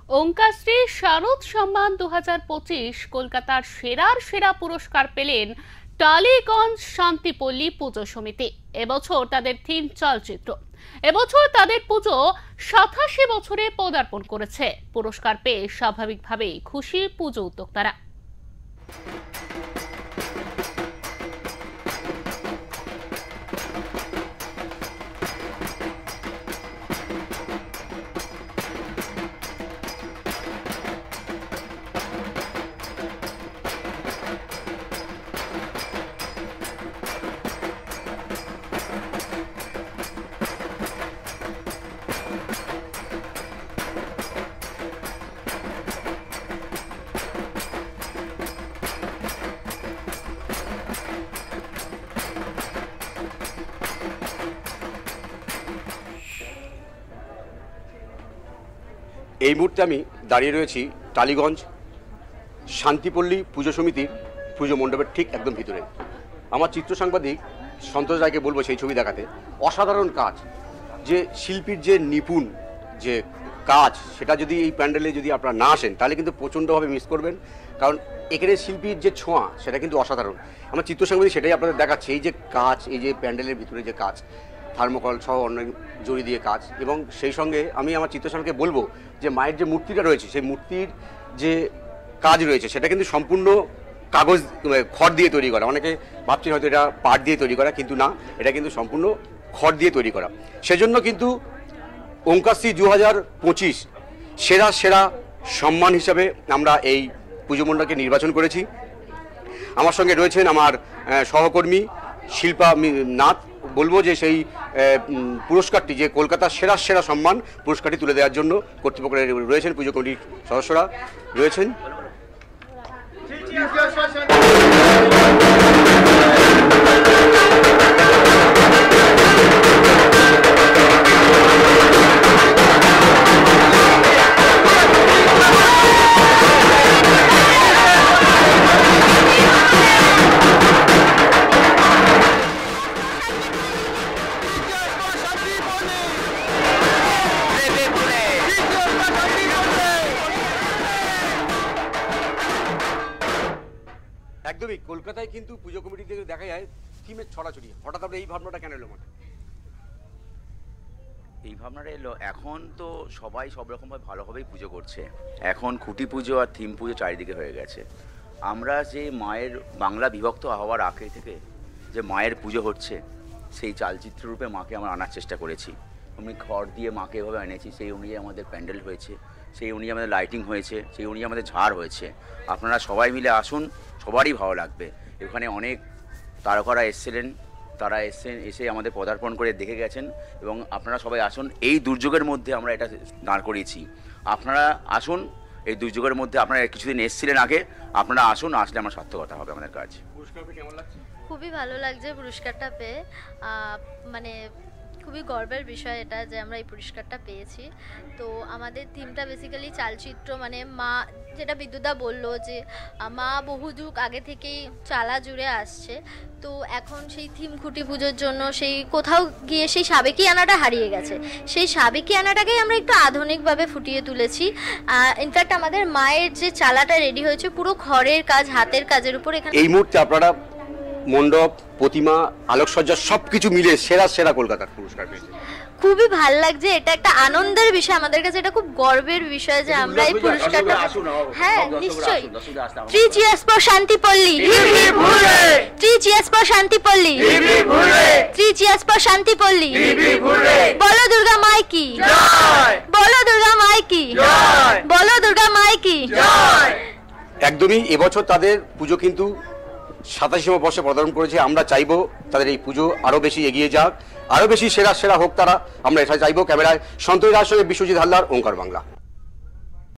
ওঙ্কারশ্রী শারদ সম্মান 2025 কলকাতার সেরার সেরা পুরস্কার পেলেন টালিগঞ্জ শান্তিপল্লী পুজো সমিতি। এবছর তাদের থিম চলচ্চিত্র। এবছর তাদের পুজো 87 বছরে পদার্পণ করেছে। পুরস্কার পেয়ে স্বাভাবিকভাবেই খুশি পুজো উদ্যোক্তারা। এই মুহূর্তে আমি দাঁড়িয়ে রয়েছি টালিগঞ্জ শান্তিপল্লী পুজো সমিতির পুজো মণ্ডপের ঠিক একদম ভিতরে। আমার চিত্র সাংবাদিক সন্তোষ রায়কে বলবো সেই ছবি দেখাতে। অসাধারণ কাজ, যে শিল্পীর যে নিপুণ যে কাজ, সেটা যদি এই প্যান্ডেলে যদি আপনারা না আসেন তাহলে কিন্তু প্রচণ্ডভাবে মিস করবেন। কারণ এখানে শিল্পীর যে ছোঁয়া সেটা কিন্তু অসাধারণ। আমার চিত্র সাংবাদিক সেটাই আপনাদের দেখাচ্ছে। এই যে কাজ, এই যে প্যান্ডেলের ভিতরে যে কাজ, থার্মোকল সহ অন্য জড়ি দিয়ে কাজ, এবং সেই সঙ্গে আমি আমার চিত্রশালাকে বলবো যে মায়ের যে মূর্তিটা রয়েছে সেই মূর্তির যে কাজ রয়েছে সেটা কিন্তু সম্পূর্ণ কাগজ খড় দিয়ে তৈরি করা। অনেকে ভাবছেন হয়তো এটা পাট দিয়ে তৈরি করা, কিন্তু না, এটা কিন্তু সম্পূর্ণ খড় দিয়ে তৈরি করা। সেজন্য কিন্তু ওঙ্কারশ্রী 2025 সেরা সম্মান হিসাবে আমরা এই পুজো মণ্ডপকে নির্বাচন করেছি। আমার সঙ্গে রয়েছেন আমার সহকর্মী শিল্পা নাথ। বলবো যে সেই পুরস্কারটি, যে কলকাতার সেরা সম্মান পুরস্কারটি তুলে দেওয়ার জন্য কর্তৃপক্ষ রয়েছেন, পুজো কমিটির সদস্যরা রয়েছেন। একদমই কলকাতায় কিন্তু পুজো কমিটি থেকে দেখা যায় থিমের ছড়াছড়ি। হঠাৎ আপনার এই ভাবনাটা কেন এলো? মানে এই ভাবনাটা এলো, এখন তো সবাই সব রকমভাবে ভালোভাবেই পুজো করছে। এখন খুঁটি পুজো আর থিম পুজো চারিদিকে হয়ে গেছে। আমরা যে মায়ের বাংলা বিভক্ত হওয়ার আগে থেকে যে মায়ের পুজো হচ্ছে, সেই চালচিত্র রূপে মাকে আমরা আনার চেষ্টা করেছি। আমি খড় দিয়ে মাকে এভাবে এনেছি, সেই অনুযায়ী আমাদের প্যান্ডেল হয়েছে, সেই অনুযায়ী আমাদের লাইটিং হয়েছে, সেই অনুযায়ী আমাদের ঝাড় হয়েছে। আপনারা সবাই মিলে আসুন, সবারই ভালো লাগবে। এখানে অনেক তারকারা এসেছিলেন, তারা এসে আমাদের পদার্পণ করে দেখে গেছেন, এবং আপনারা সবাই আসুন। এই দুর্যোগের মধ্যে আমরা এটা দাঁড় করিয়েছি। আপনারা আসুন, এই দুর্যোগের মধ্যে আপনারা কিছুদিন এসেছিলেন আগে, আপনারা আসুন, আসলে আমার সার্থকতা হবে আমাদের কাজ। পুরস্কারটা কেমন লাগছে? খুবই ভালো লাগছে পুরস্কারটা পেয়ে। মানে খুবই গর্বের বিষয় এটা যে আমরা এই পুরস্কারটা পেয়েছি। তো আমাদের থিমটা বেসিক্যালি চালচিত্র, মানে মা, যেটা বিদ্যুৎদা বললো যে মা বহু যুগ আগে থেকেই চালা জুড়ে আসছে। তো এখন সেই থিম খুঁটি পুজোর জন্য সেই কোথাও গিয়ে সেই সাবেকি আনাটা হারিয়ে গেছে। সেই সাবেকি আনাটাকেই আমরা একটু আধুনিকভাবে ফুটিয়ে তুলেছি। ইনফ্যাক্ট আমাদের মায়ের যে চালাটা রেডি হয়েছে পুরো খড়ের কাজ, হাতের কাজের উপর। এখানে এই মুহূর্তে আপনারা মণ্ডপ, প্রতিমা, আলোকসজ্জা সবকিছু মিলে সেরা কলকাতার পুরস্কার পেয়েছে। খুবই ভালো লাগছে, এটা একটা আনন্দের বিষয় আমাদের কাছে, এটা খুব গর্বের বিষয় যে আমরা এই পুরস্কারটা। হ্যাঁ, নিশ্চয়ই। 3 cheers for Shantipally, 3 cheers for Shantipally, 3 cheers for Shantipally. বলো দুর্গা মাই কি জয়, বলো দুর্গা মাই কি জয়, বলো দুর্গা মাই কি জয়। একদমই এবছর তাদের পুজো কিন্তু 87 বর্ষে পদার্পণ করেছে। আমরা চাইবো তাদের এই পুজো আরও বেশি এগিয়ে যাক, আরও বেশি সেরা হোক তারা। আমরা এটা চাইবো। ক্যামেরায় সন্তোষ রায়ের সঙ্গে বিশ্বজিৎ হালদার, ওঙ্কার বাংলা।